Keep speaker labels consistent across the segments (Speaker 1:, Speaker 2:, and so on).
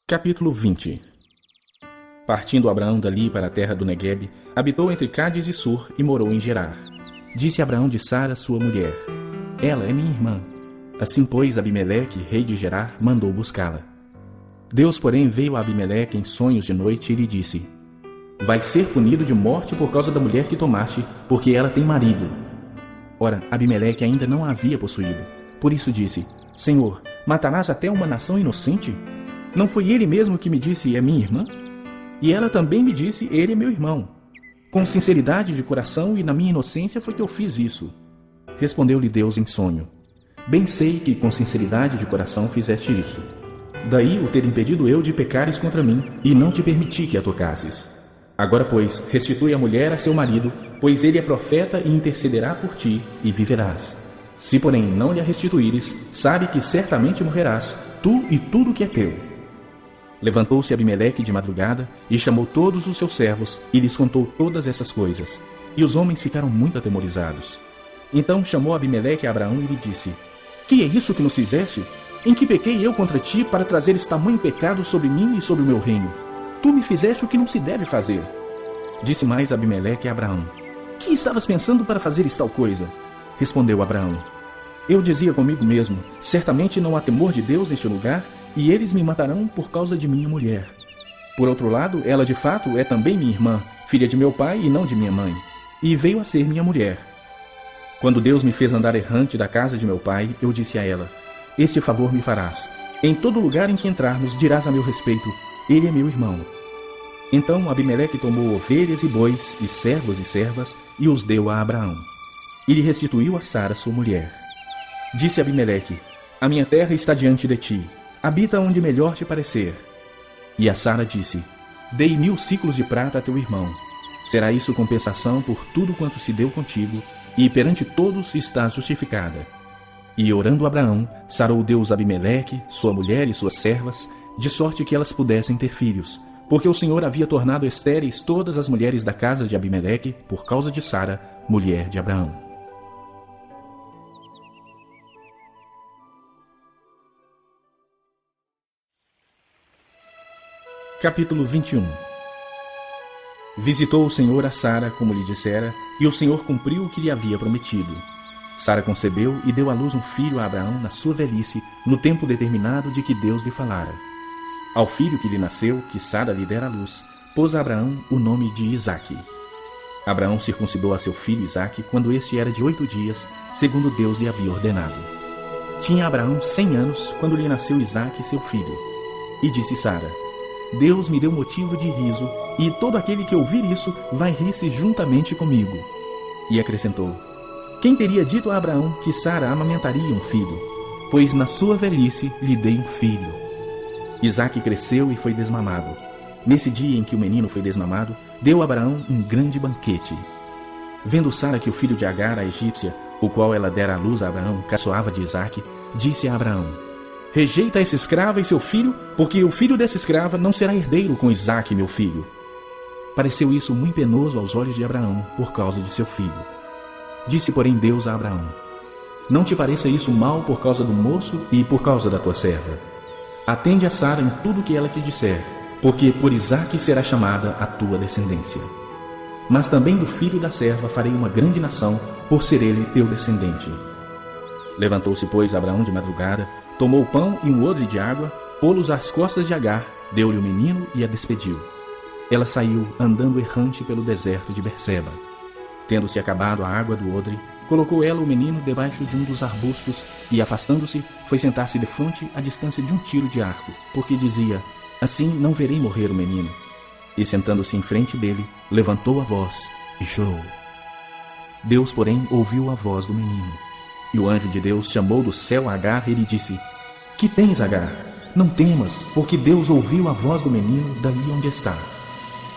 Speaker 1: Capítulo 20. Partindo Abraão dali para a terra do Neguebe, habitou entre Cádiz e Sur e morou em Gerar. Disse Abraão de Sara, sua mulher: ela é minha irmã. Assim, pois, Abimeleque, rei de Gerar, mandou buscá-la. Deus, porém, veio a Abimeleque em sonhos de noite e lhe disse: vai ser punido de morte por causa da mulher que tomaste, porque ela tem marido. Ora, Abimeleque ainda não a havia possuído. Por isso disse: Senhor, matarás até uma nação inocente? Não foi ele mesmo que me disse: é minha irmã? E ela também me disse: ele é meu irmão. Com sinceridade de coração e na minha inocência foi que eu fiz isso. Respondeu-lhe Deus em sonho: bem sei que com sinceridade de coração fizeste isso. Daí o ter impedido eu de pecares contra mim, e não te permiti que a tocasses. Agora, pois, restitui a mulher a seu marido, pois ele é profeta e intercederá por ti, e viverás. Se, porém, não lhe a restituíres, sabe que certamente morrerás, tu e tudo que é teu. Levantou-se Abimeleque de madrugada e chamou todos os seus servos e lhes contou todas essas coisas. E os homens ficaram muito atemorizados. Então chamou Abimeleque a Abraão e lhe disse: que é isso que nos fizeste? Em que pequei eu contra ti para trazeres tamanho pecado sobre mim e sobre o meu reino? Tu me fizeste o que não se deve fazer. Disse mais Abimeleque a Abraão: que estavas pensando para fazeres tal coisa? Respondeu Abraão: eu dizia comigo mesmo: certamente não há temor de Deus neste lugar, e eles me matarão por causa de minha mulher. Por outro lado, ela de fato é também minha irmã, filha de meu pai e não de minha mãe, e veio a ser minha mulher. Quando Deus me fez andar errante da casa de meu pai, eu disse a ela: este favor me farás. Em todo lugar em que entrarmos, dirás a meu respeito: ele é meu irmão. Então Abimeleque tomou ovelhas e bois, e servos e servas, e os deu a Abraão. E lhe restituiu a Sara, sua mulher. Disse Abimeleque: a minha terra está diante de ti. Habita onde melhor te parecer. E a Sara disse: dei 1000 siclos de prata a teu irmão. Será isso compensação por tudo quanto se deu contigo, e perante todos estás justificada. E orando Abraão, sarou Deus Abimeleque, sua mulher e suas servas, de sorte que elas pudessem ter filhos, porque o Senhor havia tornado estéreis todas as mulheres da casa de Abimeleque, por causa de Sara, mulher de Abraão. Capítulo 21. Visitou o Senhor a Sara, como lhe dissera, e o Senhor cumpriu o que lhe havia prometido. Sara concebeu e deu à luz um filho a Abraão na sua velhice, no tempo determinado de que Deus lhe falara. Ao filho que lhe nasceu, que Sara lhe dera à luz, pôs a Abraão o nome de Isaque. Abraão circuncidou a seu filho Isaque quando este era de 8 dias, segundo Deus lhe havia ordenado. Tinha Abraão 100 anos quando lhe nasceu Isaque, seu filho. E disse Sara: Deus me deu motivo de riso, e todo aquele que ouvir isso vai rir-se juntamente comigo. E acrescentou: quem teria dito a Abraão que Sara amamentaria um filho? Pois na sua velhice lhe dei um filho. Isaque cresceu e foi desmamado. Nesse dia em que o menino foi desmamado, deu a Abraão um grande banquete. Vendo Sara que o filho de Agar, a egípcia, o qual ela dera à luz a Abraão, caçoava de Isaque, disse a Abraão: rejeita essa escrava e seu filho, porque o filho dessa escrava não será herdeiro com Isaque, meu filho. Pareceu isso muito penoso aos olhos de Abraão, por causa de seu filho. Disse, porém, Deus a Abraão: não te pareça isso mal por causa do moço e por causa da tua serva. Atende a Sara em tudo o que ela te disser, porque por Isaque será chamada a tua descendência. Mas também do filho da serva farei uma grande nação, por ser ele teu descendente. Levantou-se, pois, Abraão de madrugada, tomou o pão e um odre de água, pô-los às costas de Agar, deu-lhe o menino e a despediu. Ela saiu, andando errante pelo deserto de Berseba. Tendo-se acabado a água do odre, colocou ela o menino debaixo de um dos arbustos e, afastando-se, foi sentar-se defronte à distância de um tiro de arco, porque dizia: assim não verei morrer o menino. E, sentando-se em frente dele, levantou a voz e chorou. Deus, porém, ouviu a voz do menino. E o anjo de Deus chamou do céu a Agar e lhe disse: que tens, Agar? Não temas, porque Deus ouviu a voz do menino daí onde está.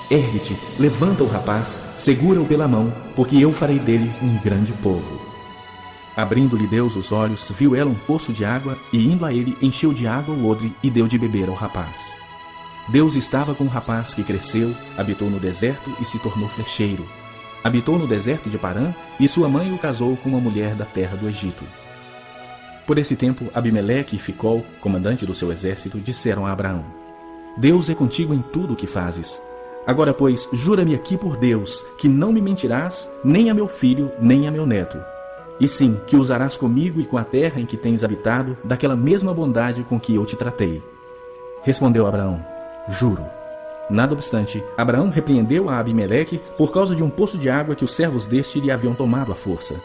Speaker 1: Ergue-te, levanta o rapaz, segura-o pela mão, porque eu farei dele um grande povo. Abrindo-lhe Deus os olhos, viu ela um poço de água, e indo a ele, encheu de água o odre e deu de beber ao rapaz. Deus estava com o rapaz, que cresceu, habitou no deserto e se tornou flecheiro. Habitou no deserto de Parã, e sua mãe o casou com uma mulher da terra do Egito. Por esse tempo, Abimeleque e Ficol, comandante do seu exército, disseram a Abraão: Deus é contigo em tudo o que fazes. Agora, pois, jura-me aqui por Deus, que não me mentirás, nem a meu filho, nem a meu neto. E sim, que usarás comigo e com a terra em que tens habitado, daquela mesma bondade com que eu te tratei. Respondeu Abraão: juro. Nada obstante, Abraão repreendeu a Abimeleque por causa de um poço de água que os servos deste lhe haviam tomado à força.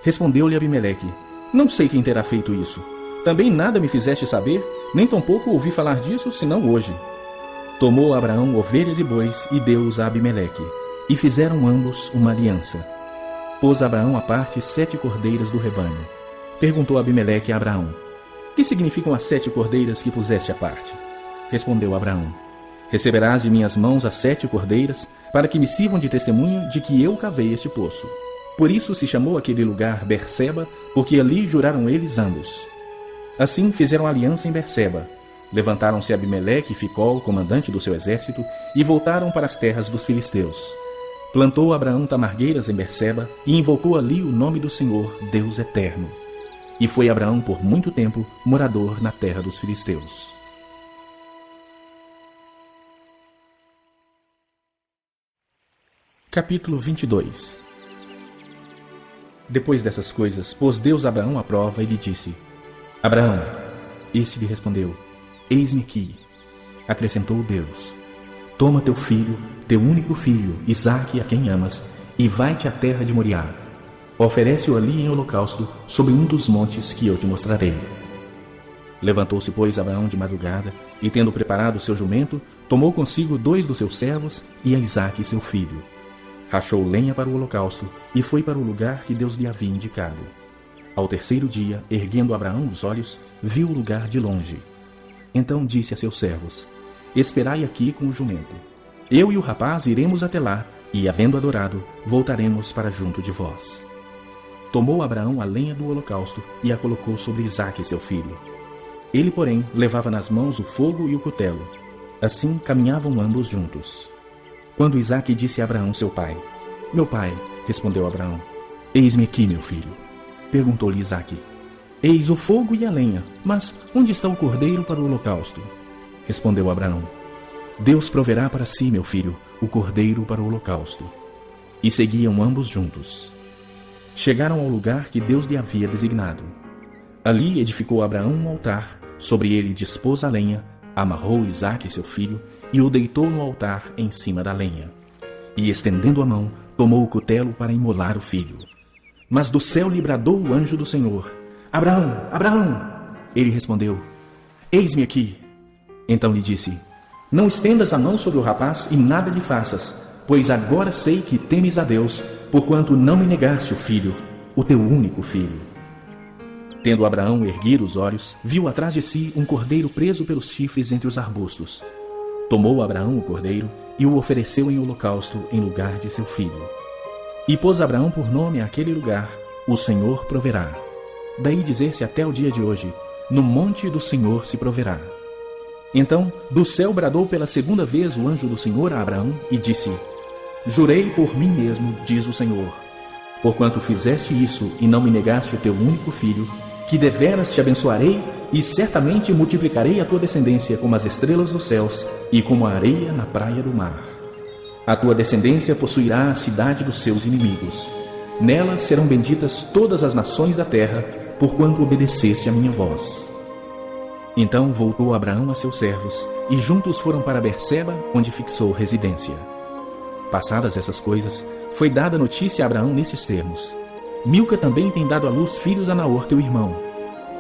Speaker 1: Respondeu-lhe Abimeleque: não sei quem terá feito isso. Também nada me fizeste saber, nem tampouco ouvi falar disso, senão hoje. Tomou Abraão ovelhas e bois e deu-os a Abimeleque, e fizeram ambos uma aliança. Pôs Abraão à parte 7 cordeiras do rebanho. Perguntou Abimeleque a Abraão: que significam as 7 cordeiras que puseste à parte? Respondeu Abraão: receberás de minhas mãos as 7 cordeiras, para que me sirvam de testemunho de que eu cavei este poço. Por isso se chamou aquele lugar Berseba, porque ali juraram eles ambos. Assim fizeram aliança em Berseba. Levantaram-se Abimeleque e Ficol, comandante do seu exército, e voltaram para as terras dos filisteus. Plantou Abraão tamargueiras em Berseba e invocou ali o nome do Senhor, Deus eterno. E foi Abraão por muito tempo morador na terra dos filisteus. Capítulo 22. Depois dessas coisas, pôs Deus Abraão à prova e lhe disse: Abraão. Este lhe respondeu: eis-me aqui. Acrescentou Deus: toma teu filho, teu único filho, Isaque, a quem amas, e vai-te à terra de Moriá. Oferece-o ali em holocausto, sobre um dos montes que eu te mostrarei. Levantou-se, pois, Abraão de madrugada, e tendo preparado o seu jumento, tomou consigo 2 dos seus servos e a Isaque, seu filho. Rachou lenha para o holocausto e foi para o lugar que Deus lhe havia indicado. Ao 3º dia, erguendo Abraão os olhos, viu o lugar de longe. Então disse a seus servos: esperai aqui com o jumento. Eu e o rapaz iremos até lá, e, havendo adorado, voltaremos para junto de vós. Tomou Abraão a lenha do holocausto e a colocou sobre Isaque, seu filho. Ele, porém, levava nas mãos o fogo e o cutelo. Assim caminhavam ambos juntos. Quando Isaque disse a Abraão, seu pai: meu pai, respondeu Abraão: eis-me aqui, meu filho. Perguntou-lhe Isaque: eis o fogo e a lenha, mas onde está o cordeiro para o holocausto? Respondeu Abraão: Deus proverá para si, meu filho, o cordeiro para o holocausto. E seguiam ambos juntos. Chegaram ao lugar que Deus lhe havia designado. Ali edificou Abraão um altar, sobre ele dispôs a lenha, amarrou Isaque, seu filho, e o deitou no altar em cima da lenha. E, estendendo a mão, tomou o cutelo para imolar o filho. Mas do céu lhe bradou o anjo do Senhor: Abraão, Abraão! Ele respondeu: eis-me aqui. Então lhe disse: não estendas a mão sobre o rapaz e nada lhe faças, pois agora sei que temes a Deus, porquanto não me negaste o filho, o teu único filho. Tendo Abraão erguido os olhos, viu atrás de si um cordeiro preso pelos chifres entre os arbustos. Tomou Abraão o cordeiro e o ofereceu em holocausto em lugar de seu filho. E pôs Abraão por nome àquele lugar: o Senhor proverá. Daí dizer-se até o dia de hoje: no monte do Senhor se proverá. Então do céu bradou pela 2ª vez o anjo do Senhor a Abraão e disse: jurei por mim mesmo, diz o Senhor, porquanto fizeste isso e não me negaste o teu único filho, que deveras te abençoarei e certamente multiplicarei a tua descendência como as estrelas dos céus e como a areia na praia do mar. A tua descendência possuirá a cidade dos seus inimigos. Nela serão benditas todas as nações da terra, porquanto obedeceste a minha voz. Então voltou Abraão a seus servos, e juntos foram para Berseba, onde fixou residência. Passadas essas coisas, foi dada notícia a Abraão nesses termos: Milca também tem dado à luz filhos a Naor, teu irmão.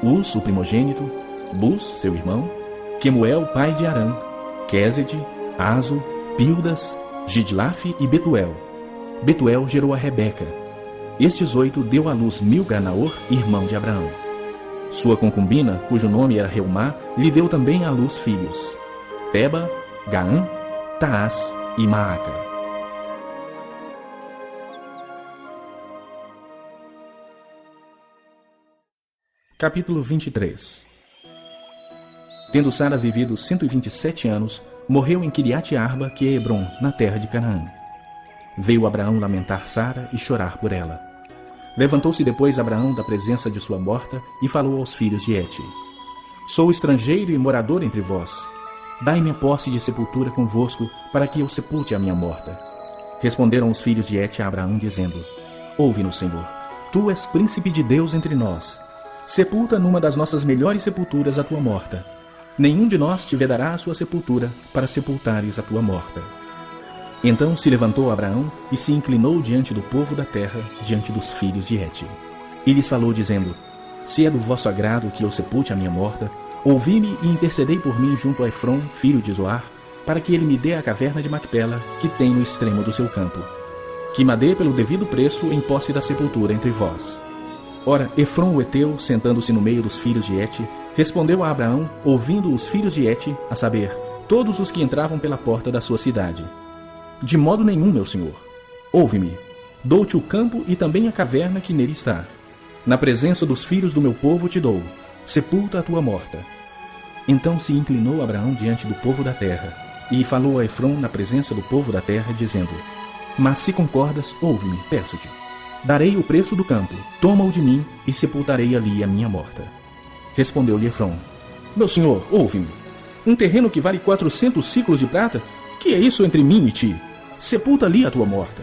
Speaker 1: Uz, o primogênito, Bus, seu irmão, Quemuel, pai de Arã, Quésede, Azo, Pildas, Gidlaf e Betuel. Betuel gerou a Rebeca. Estes 8 deu à luz Milca a Naor, irmão de Abraão. Sua concubina, cujo nome era Reumá, lhe deu também à luz filhos: Teba, Gaã, Taás e Maaca. Capítulo 23. Tendo Sara vivido 127 anos, morreu em Quiriate Arba, que é Hebrom, na terra de Canaã. Veio Abraão lamentar Sara e chorar por ela. Levantou-se depois Abraão da presença de sua morta e falou aos filhos de Hete: Sou estrangeiro e morador entre vós. Dai-me a posse de sepultura convosco, para que eu sepulte a minha morta. Responderam os filhos de Et a Abraão, dizendo: Ouve-nos, Senhor, tu és príncipe de Deus entre nós. Sepulta numa das nossas melhores sepulturas a tua morta. Nenhum de nós te vedará a sua sepultura, para sepultares a tua morta. Então se levantou Abraão e se inclinou diante do povo da terra, diante dos filhos de Et. E lhes falou, dizendo: Se é do vosso agrado que eu sepulte a minha morta, ouvi-me e intercedei por mim junto a Efrom, filho de Zoar, para que ele me dê a caverna de Macpela, que tem no extremo do seu campo. Que me dê pelo devido preço em posse da sepultura entre vós. Ora, Efrom o Eteu, sentando-se no meio dos filhos de Et, respondeu a Abraão, ouvindo os filhos de Et, a saber, todos os que entravam pela porta da sua cidade: De modo nenhum, meu senhor. Ouve-me. Dou-te o campo e também a caverna que nele está. Na presença dos filhos do meu povo te dou. Sepulta a tua morta. Então se inclinou Abraão diante do povo da terra, e falou a Efrom na presença do povo da terra, dizendo: Mas se concordas, ouve-me, peço-te. Darei o preço do campo, toma-o de mim, e sepultarei ali a minha morta. Respondeu-lhe Efrom: Meu senhor, ouve-me. Um terreno que vale 400 ciclos de prata? Que é isso entre mim e ti? Sepulta ali a tua morta.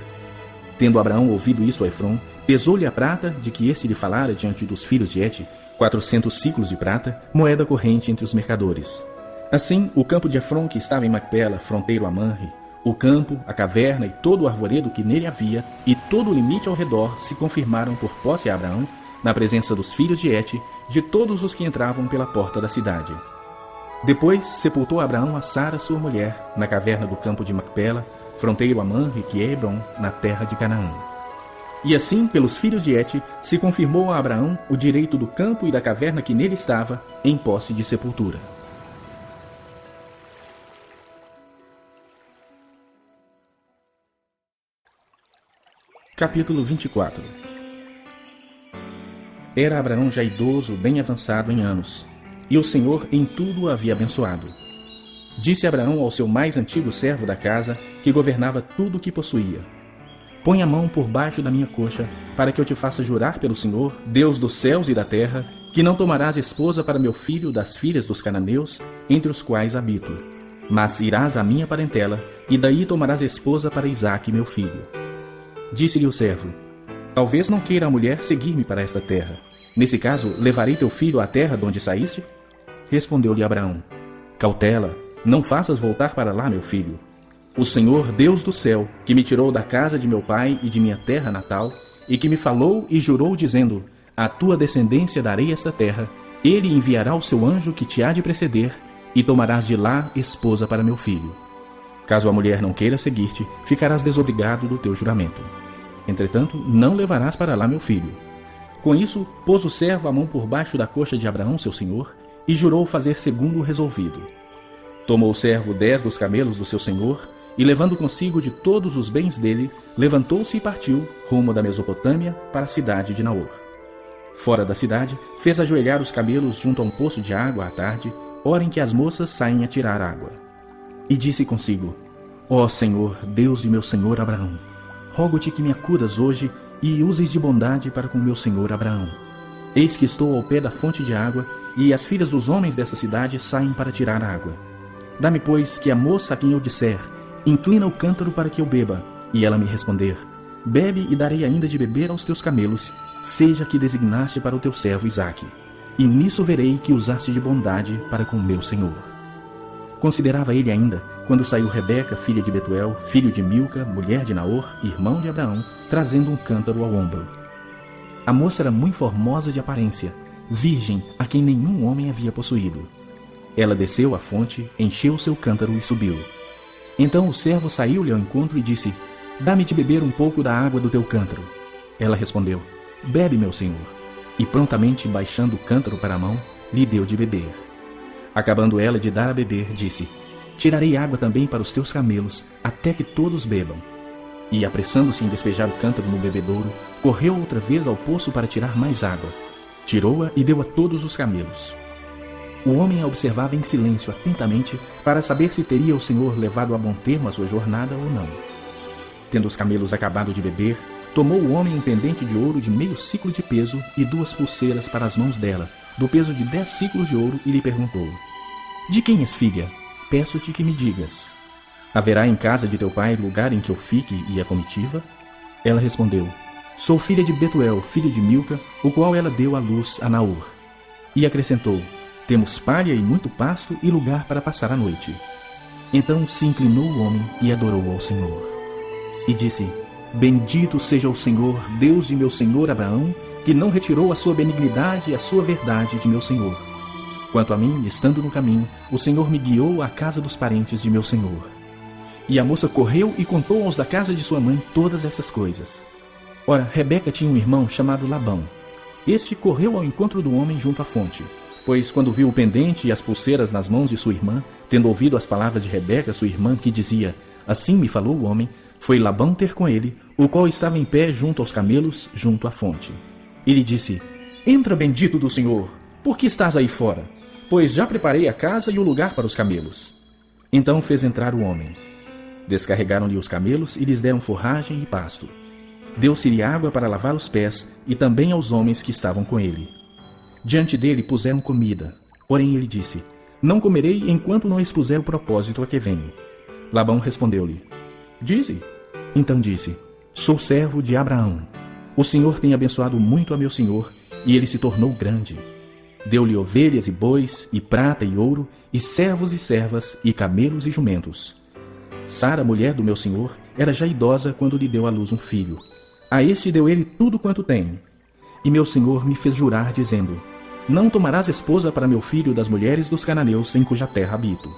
Speaker 1: Tendo Abraão ouvido isso a Efrom, pesou-lhe a prata de que este lhe falara diante dos filhos de Et, 400 ciclos de prata, moeda corrente entre os mercadores. Assim, o campo de Efrom, que estava em Macpela, fronteiro a Manre, o campo, a caverna e todo o arvoredo que nele havia, e todo o limite ao redor, se confirmaram por posse a Abraão, na presença dos filhos de Et, de todos os que entravam pela porta da cidade. Depois sepultou Abraão a Sara, sua mulher, na caverna do campo de Macpela, fronteiro a Manre, que é Hebrom, na terra de Canaã. E assim, pelos filhos de Et, se confirmou a Abraão o direito do campo e da caverna que nele estava, em posse de sepultura. Capítulo 24. Era Abraão já idoso, bem avançado em anos, e o Senhor em tudo o havia abençoado. Disse Abraão ao seu mais antigo servo da casa, que governava tudo o que possuía: Põe a mão por baixo da minha coxa, para que eu te faça jurar pelo Senhor, Deus dos céus e da terra, que não tomarás esposa para meu filho das filhas dos cananeus, entre os quais habito. Mas irás à minha parentela, e daí tomarás esposa para Isaque, meu filho. Disse-lhe o servo: Talvez não queira a mulher seguir-me para esta terra. Nesse caso, levarei teu filho à terra de onde saíste? Respondeu-lhe Abraão: Cautela, não faças voltar para lá, meu filho. O Senhor, Deus do céu, que me tirou da casa de meu pai e de minha terra natal, e que me falou e jurou, dizendo: A tua descendência darei esta terra, ele enviará o seu anjo que te há de preceder, e tomarás de lá esposa para meu filho. Caso a mulher não queira seguir-te, ficarás desobrigado do teu juramento. Entretanto, não levarás para lá meu filho. Com isso, pôs o servo a mão por baixo da coxa de Abraão, seu senhor, e jurou fazer segundo o resolvido. Tomou o servo 10 dos camelos do seu senhor, e levando consigo de todos os bens dele, levantou-se e partiu, rumo da Mesopotâmia, para a cidade de Naor. Fora da cidade, fez ajoelhar os camelos junto a um poço de água à tarde, hora em que as moças saem a tirar água. E disse consigo: Ó Senhor, Deus de meu senhor Abraão, rogo-te que me acudas hoje e uses de bondade para com meu senhor Abraão. Eis que estou ao pé da fonte de água, e as filhas dos homens dessa cidade saem para tirar água. Dá-me, pois, que a moça a quem eu disser: Inclina o cântaro para que eu beba, e ela me responder: Bebe, e darei ainda de beber aos teus camelos, seja que designaste para o teu servo Isaque. E nisso verei que usaste de bondade para com meu senhor. Considerava ele ainda, quando saiu Rebeca, filha de Betuel, filho de Milca, mulher de Naor, irmão de Abraão, trazendo um cântaro ao ombro. A moça era muito formosa de aparência, virgem a quem nenhum homem havia possuído. Ela desceu à fonte, encheu o seu cântaro e subiu. Então o servo saiu-lhe ao encontro e disse: Dá-me de beber um pouco da água do teu cântaro. Ela respondeu: Bebe, meu senhor. E prontamente, baixando o cântaro para a mão, lhe deu de beber. Acabando ela de dar a beber, disse: Tirarei água também para os teus camelos, até que todos bebam. E, apressando-se em despejar o cântaro no bebedouro, correu outra vez ao poço para tirar mais água. Tirou-a e deu a todos os camelos. O homem a observava em silêncio atentamente, para saber se teria o Senhor levado a bom termo a sua jornada ou não. Tendo os camelos acabado de beber, tomou o homem um pendente de ouro de meio ciclo de peso e 2 pulseiras para as mãos dela, do peso de 10 ciclos de ouro, e lhe perguntou: De quem és filha? peço-te que me digas: haverá em casa de teu pai lugar em que eu fique e a comitiva? Ela respondeu: sou filha de Betuel, filho de Milca, o qual ela deu à luz a Naor. E acrescentou: temos palha e muito pasto e lugar para passar a noite. Então se inclinou o homem e adorou ao Senhor. E disse: bendito seja o Senhor, Deus de meu senhor Abraão, que não retirou a sua benignidade e a sua verdade de meu senhor. Quanto a mim, estando no caminho, o Senhor me guiou à casa dos parentes de meu senhor. E a moça correu e contou aos da casa de sua mãe todas essas coisas. Ora, Rebeca tinha um irmão chamado Labão. Este correu ao encontro do homem junto à fonte, pois quando viu o pendente e as pulseiras nas mãos de sua irmã, tendo ouvido as palavras de Rebeca, sua irmã, que dizia: assim me falou o homem, foi Labão ter com ele, o qual estava em pé junto aos camelos, junto à fonte. E lhe disse: entra, bendito do Senhor, por que estás aí fora? Pois já preparei a casa e o lugar para os camelos. Então fez entrar o homem. Descarregaram-lhe os camelos e lhes deram forragem e pasto. Deu-se-lhe água para lavar os pés e também aos homens que estavam com ele. Diante dele puseram comida, porém ele disse: não comerei enquanto não expuser o propósito a que venho. Labão respondeu-lhe: dize. Então disse: sou servo de Abraão. O Senhor tem abençoado muito a meu senhor, e ele se tornou grande. Deu-lhe ovelhas e bois, e prata e ouro, e servos e servas, e camelos e jumentos. Sara, mulher do meu senhor, era já idosa quando lhe deu à luz um filho. A este deu ele tudo quanto tem. E meu senhor me fez jurar, dizendo: não tomarás esposa para meu filho das mulheres dos cananeus em cuja terra habito.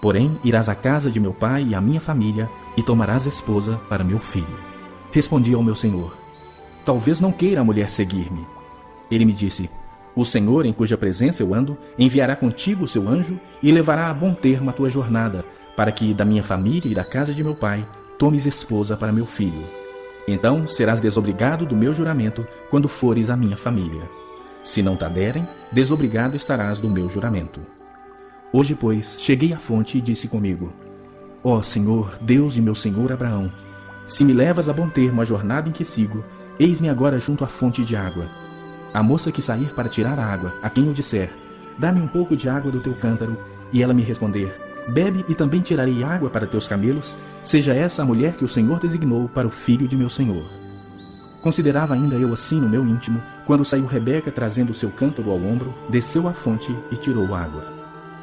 Speaker 1: Porém, irás à casa de meu pai e à minha família, e tomarás esposa para meu filho. Respondi ao meu senhor: talvez não queira a mulher seguir-me. Ele me disse: o Senhor, em cuja presença eu ando, enviará contigo o seu anjo e levará a bom termo a tua jornada, para que da minha família e da casa de meu pai tomes esposa para meu filho. Então serás desobrigado do meu juramento quando fores à minha família. Se não te derem, desobrigado estarás do meu juramento. Hoje, pois, cheguei à fonte e disse comigo: ó Senhor, Deus de meu senhor Abraão, se me levas a bom termo a jornada em que sigo, eis-me agora junto à fonte de água. A moça que sair para tirar a água, a quem eu disser: dá-me um pouco de água do teu cântaro, e ela me responder: bebe e também tirarei água para teus camelos, seja essa a mulher que o Senhor designou para o filho de meu senhor. Considerava ainda eu assim no meu íntimo, quando saiu Rebeca trazendo o seu cântaro ao ombro, desceu à fonte e tirou água.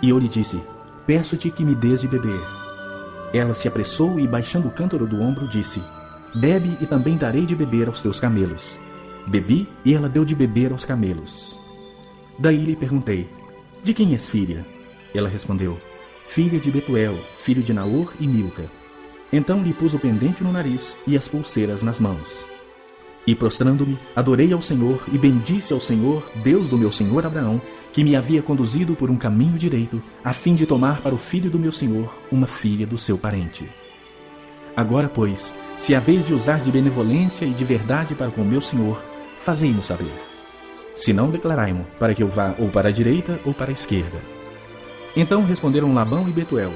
Speaker 1: E eu lhe disse: peço-te que me dês de beber. Ela se apressou e, baixando o cântaro do ombro, disse: bebe e também darei de beber aos teus camelos. Bebi e ela deu de beber aos camelos. Daí lhe perguntei: de quem és filha? Ela respondeu: filha de Betuel, filho de Naor e Milca. Então lhe pus o pendente no nariz e as pulseiras nas mãos. E prostrando-me, adorei ao Senhor e bendisse ao Senhor, Deus do meu senhor Abraão, que me havia conduzido por um caminho direito, a fim de tomar para o filho do meu senhor uma filha do seu parente. Agora, pois, se haveis de usar de benevolência e de verdade para com o meu senhor, fazei-mo saber. Se não, declarai-mo, para que eu vá ou para a direita ou para a esquerda. Então responderam Labão e Betuel: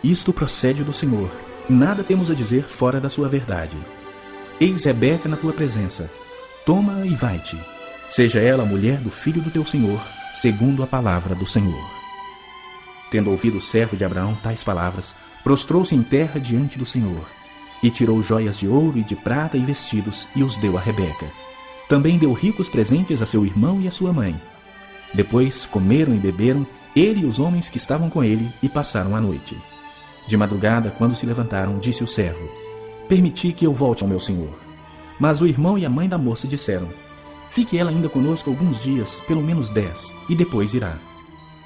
Speaker 1: isto procede do Senhor, nada temos a dizer fora da sua verdade. Eis Rebeca na tua presença, toma-a e vai-te, seja ela a mulher do filho do teu senhor, segundo a palavra do Senhor. Tendo ouvido o servo de Abraão tais palavras, prostrou-se em terra diante do Senhor, e tirou joias de ouro e de prata e vestidos, e os deu a Rebeca. Também deu ricos presentes a seu irmão e a sua mãe. Depois comeram e beberam, ele e os homens que estavam com ele, e passaram a noite. De madrugada, quando se levantaram, disse o servo: permiti que eu volte ao meu senhor. Mas o irmão e a mãe da moça disseram: fique ela ainda conosco alguns dias, pelo menos 10, e depois irá.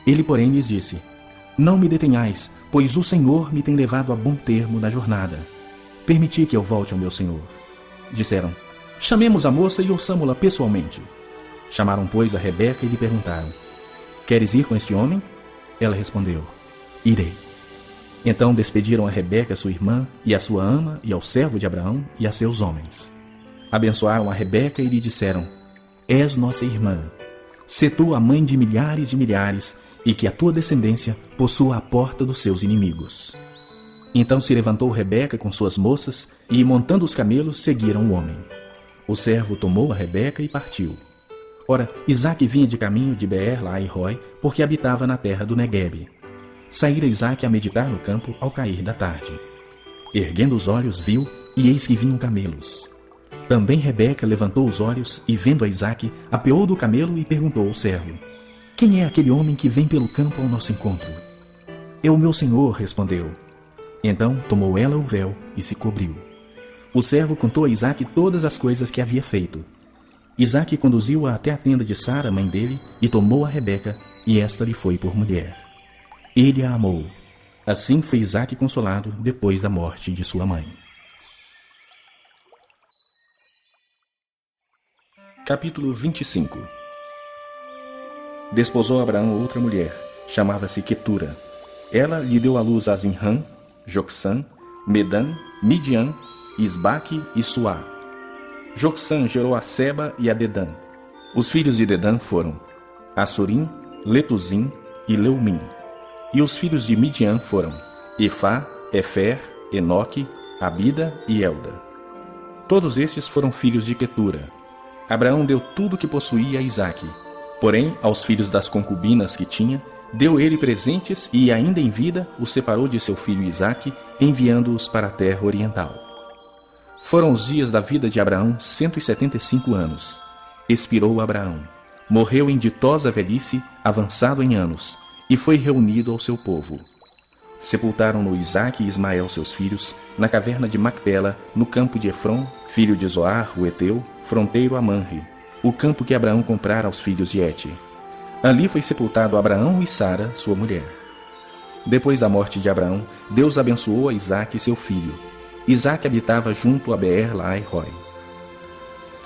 Speaker 1: Ele, porém, lhes disse: não me detenhais, pois o Senhor me tem levado a bom termo na jornada. Permiti que eu volte ao meu senhor. Disseram: chamemos a moça e ouçamo-la pessoalmente. Chamaram, pois, a Rebeca e lhe perguntaram: queres ir com este homem? Ela respondeu: irei. Então despediram a Rebeca, sua irmã, e a sua ama, e ao servo de Abraão, e a seus homens. Abençoaram a Rebeca e lhe disseram: és nossa irmã. Sê tu a mãe de milhares, e que a tua descendência possua a porta dos seus inimigos. Então se levantou Rebeca com suas moças, e, montando os camelos, seguiram o homem. O servo tomou a Rebeca e partiu. Ora, Isaque vinha de caminho de Beer-Lahai-Roi, porque habitava na terra do Neguebe. Saíra Isaque a meditar no campo ao cair da tarde. Erguendo os olhos, viu, e eis que vinham camelos. Também Rebeca levantou os olhos e, vendo a Isaque, apeou do camelo e perguntou ao servo: quem é aquele homem que vem pelo campo ao nosso encontro? É o meu senhor, respondeu. Então tomou ela o véu e se cobriu. O servo contou a Isaque todas as coisas que havia feito. Isaque conduziu-a até a tenda de Sara, mãe dele, e tomou a Rebeca, e esta lhe foi por mulher. Ele a amou. Assim foi Isaque consolado depois da morte de sua mãe. Capítulo 25. Desposou Abraão outra mulher, chamava-se Quetura. Ela lhe deu à luz a Zinrã, Jocsã, Medã, Midian, Isbaque e Suá. Jocsã gerou a Seba e a Dedã. Os filhos de Dedã foram Assurim, Letuzim e Leumim. E os filhos de Midian foram Efá, Efer, Enoque, Abida e Elda. Todos estes foram filhos de Quetura. Abraão deu tudo o que possuía a Isaque. Porém, aos filhos das concubinas que tinha, deu ele presentes e, ainda em vida, os separou de seu filho Isaque, enviando-os para a terra oriental. Foram os dias da vida de Abraão 175 anos. Expirou Abraão. Morreu em ditosa velhice, avançado em anos, e foi reunido ao seu povo. Sepultaram-no Isaque e Ismael, seus filhos, na caverna de Macpela, no campo de Efron, filho de Zoar, o Eteu, fronteiro a Manre, o campo que Abraão comprara aos filhos de Hete. Ali foi sepultado Abraão e Sara, sua mulher. Depois da morte de Abraão, Deus abençoou a Isaque, seu filho. Isaque habitava junto a Beer-Lahai-Roi.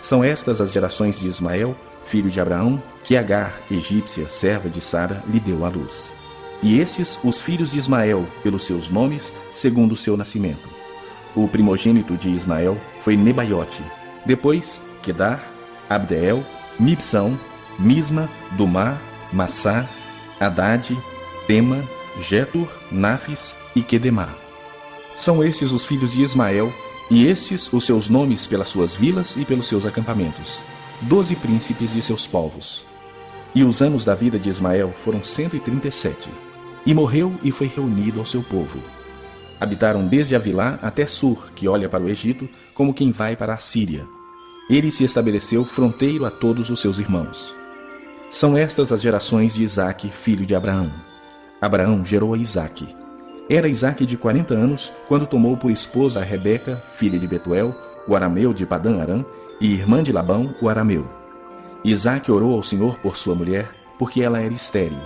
Speaker 1: São estas as gerações de Ismael, filho de Abraão, que Agar, egípcia, serva de Sara, lhe deu à luz. E estes os filhos de Ismael, pelos seus nomes, segundo o seu nascimento. O primogênito de Ismael foi Nebaiote, depois Quedar, Abdeel, Mibsão, Misma, Dumá, Massá, Haddad, Tema, Jetur, Nafis e Quedemá. São estes os filhos de Ismael, e estes os seus nomes pelas suas vilas e pelos seus acampamentos, 12 príncipes de seus povos. E os anos da vida de Ismael foram 137. E morreu e foi reunido ao seu povo. Habitaram desde Avilá até Sur, que olha para o Egito, como quem vai para a Síria. Ele se estabeleceu fronteiro a todos os seus irmãos. São estas as gerações de Isaque, filho de Abraão. Abraão gerou a Isaque. Era Isaque de 40 anos, quando tomou por esposa a Rebeca, filha de Betuel, o arameu de Padã-Arã, e irmã de Labão, o arameu. Isaque orou ao Senhor por sua mulher, porque ela era estéril.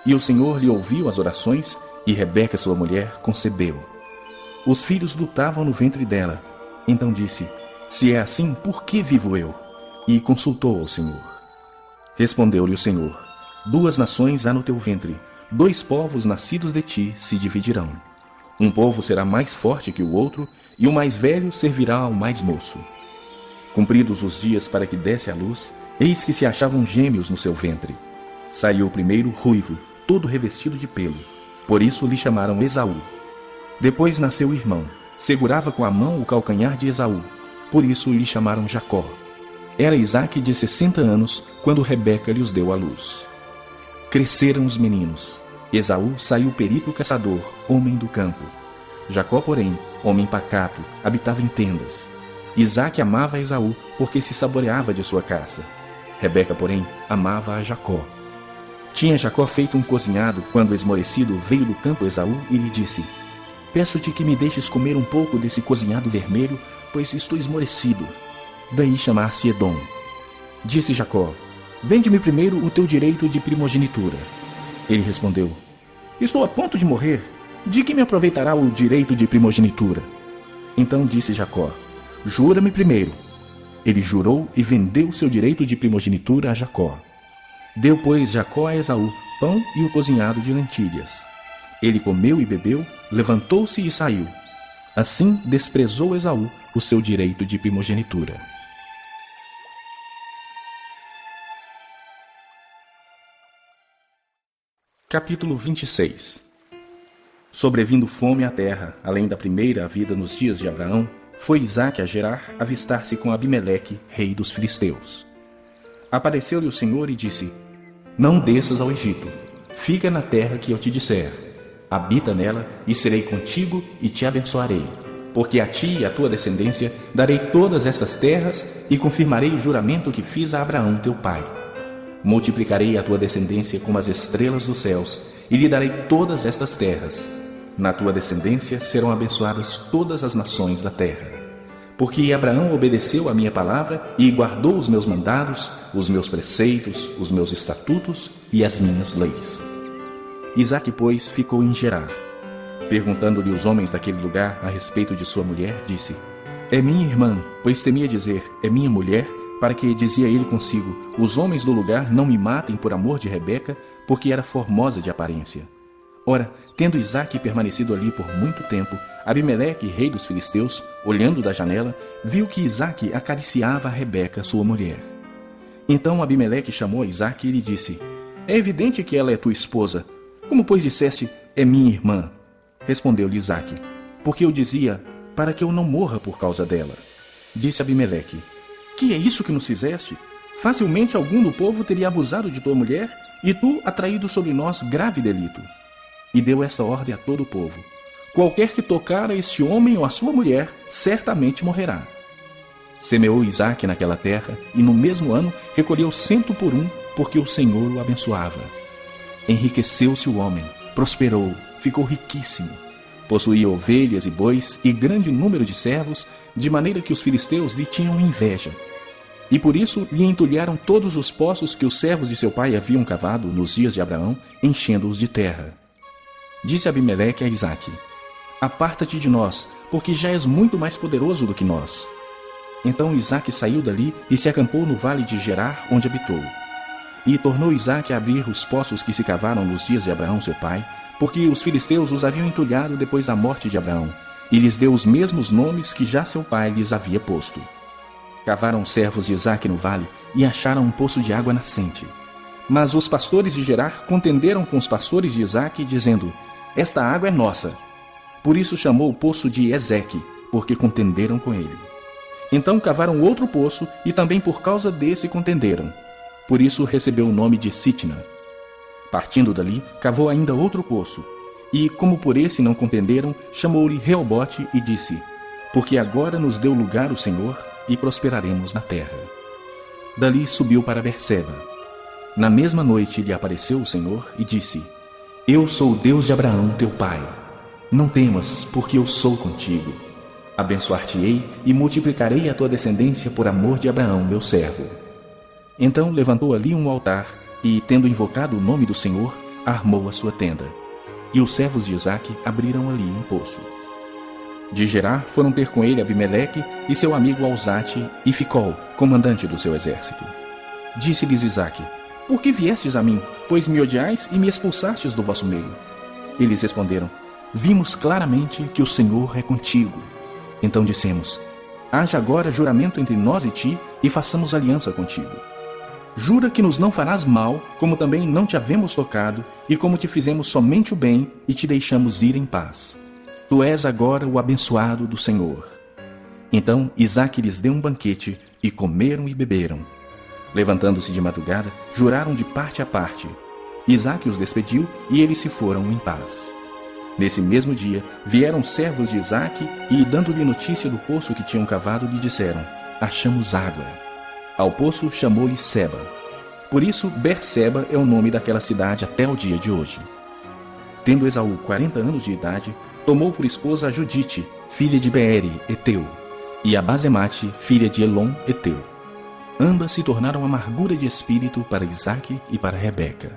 Speaker 1: E o Senhor lhe ouviu as orações, e Rebeca, sua mulher, concebeu. Os filhos lutavam no ventre dela. Então disse: se é assim, por que vivo eu? E consultou ao Senhor. Respondeu-lhe o Senhor: 2 nações há no teu ventre, 2 povos nascidos de ti se dividirão. Um povo será mais forte que o outro, e o mais velho servirá ao mais moço. Cumpridos os dias para que desse à luz, eis que se achavam gêmeos no seu ventre. Saiu o primeiro ruivo, todo revestido de pelo. Por isso lhe chamaram Esaú. Depois nasceu o irmão. Segurava com a mão o calcanhar de Esaú. Por isso lhe chamaram Jacó. Era Isaque de 60 anos, quando Rebeca lhes deu à luz. Cresceram os meninos. Esaú saiu perito caçador, homem do campo. Jacó, porém, homem pacato, habitava em tendas. Isaque amava a Esaú, porque se saboreava de sua caça. Rebeca, porém, amava a Jacó. Tinha Jacó feito um cozinhado, quando esmorecido veio do campo Esaú e lhe disse: peço-te que me deixes comer um pouco desse cozinhado vermelho, pois estou esmorecido. Daí chamar-se Edom. Disse Jacó: vende-me primeiro o teu direito de primogenitura. Ele respondeu: estou a ponto de morrer. De que me aproveitará o direito de primogenitura? Então disse Jacó: jura-me primeiro. Ele jurou e vendeu seu direito de primogenitura a Jacó. Deu, pois, Jacó a Esaú pão e o cozinhado de lentilhas. Ele comeu e bebeu, levantou-se e saiu. Assim desprezou Esaú o seu direito de primogenitura. Capítulo 26. Sobrevindo fome à terra, além da primeira havida nos dias de Abraão, foi Isaque a Gerar avistar-se com Abimeleque, rei dos filisteus. Apareceu-lhe o Senhor e disse: não desças ao Egito, fica na terra que eu te disser. Habita nela, e serei contigo e te abençoarei. Porque a ti e à tua descendência darei todas estas terras e confirmarei o juramento que fiz a Abraão teu pai. Multiplicarei a tua descendência como as estrelas dos céus e lhe darei todas estas terras. Na tua descendência serão abençoadas todas as nações da terra. Porque Abraão obedeceu a minha palavra e guardou os meus mandados, os meus preceitos, os meus estatutos e as minhas leis. Isaque, pois, ficou em Gerar. Perguntando-lhe os homens daquele lugar a respeito de sua mulher, disse: É minha irmã, pois temia dizer, é minha mulher, para que, dizia ele consigo, os homens do lugar não me matem por amor de Rebeca, porque era formosa de aparência. Ora, tendo Isaque permanecido ali por muito tempo, Abimeleque, rei dos filisteus, olhando da janela, viu que Isaque acariciava a Rebeca, sua mulher. Então Abimeleque chamou a Isaque e lhe disse: É evidente que ela é tua esposa. Como, pois, disseste, é minha irmã? Respondeu-lhe Isaque: Porque eu dizia, para que eu não morra por causa dela. Disse Abimeleque: Que é isso que nos fizeste? Facilmente algum do povo teria abusado de tua mulher, e tu atraído sobre nós grave delito. E deu esta ordem a todo o povo: Qualquer que tocar a este homem ou a sua mulher, certamente morrerá. Semeou Isaque naquela terra, e no mesmo ano recolheu 100 por 1, porque o Senhor o abençoava. Enriqueceu-se o homem, prosperou, ficou riquíssimo. Possuía ovelhas e bois e grande número de servos, de maneira que os filisteus lhe tinham inveja. E por isso lhe entulharam todos os poços que os servos de seu pai haviam cavado nos dias de Abraão, enchendo-os de terra. Disse Abimeleque a Isaque: Aparta-te de nós, porque já és muito mais poderoso do que nós. Então Isaque saiu dali e se acampou no vale de Gerar, onde habitou. E tornou Isaque a abrir os poços que se cavaram nos dias de Abraão seu pai, porque os filisteus os haviam entulhado depois da morte de Abraão, e lhes deu os mesmos nomes que já seu pai lhes havia posto. Cavaram os servos de Isaque no vale e acharam um poço de água nascente. Mas os pastores de Gerar contenderam com os pastores de Isaque, dizendo: Esta água é nossa. Por isso chamou o poço de Ezeque, porque contenderam com ele. Então cavaram outro poço, e também por causa desse contenderam. Por isso recebeu o nome de Sitna. Partindo dali, cavou ainda outro poço, e, como por esse não contenderam, chamou-lhe Reobote e disse: Porque agora nos deu lugar o Senhor, e prosperaremos na terra. Dali subiu para Berseba. Na mesma noite lhe apareceu o Senhor e disse: Eu sou o Deus de Abraão teu pai. Não temas, porque eu sou contigo. Abençoar-te-ei e multiplicarei a tua descendência por amor de Abraão meu servo. Então levantou ali um altar e, tendo invocado o nome do Senhor, armou a sua tenda. E os servos de Isaque abriram ali um poço. De Gerar foram ter com ele Abimeleque e seu amigo Alzate e Ficol, comandante do seu exército. Disse-lhes Isaque: Por que viestes a mim, pois me odiais e me expulsastes do vosso meio? Eles responderam: Vimos claramente que o Senhor é contigo. Então dissemos: Haja agora juramento entre nós e ti, e façamos aliança contigo. Jura que nos não farás mal, como também não te havemos tocado, e como te fizemos somente o bem, e te deixamos ir em paz. Tu és agora o abençoado do Senhor. Então Isaque lhes deu um banquete, e comeram e beberam. Levantando-se de madrugada, juraram de parte a parte. Isaque os despediu, e eles se foram em paz. Nesse mesmo dia, vieram servos de Isaque, e, dando-lhe notícia do poço que tinham cavado, lhe disseram: Achamos água. Ao poço chamou-lhe Seba. Por isso, Berseba é o nome daquela cidade até o dia de hoje. Tendo Esaú 40 anos de idade, tomou por esposa a Judite, filha de Beere, Eteu, e a Basemate, filha de Elon, Eteu. Ambas se tornaram amargura de espírito para Isaque e para Rebeca.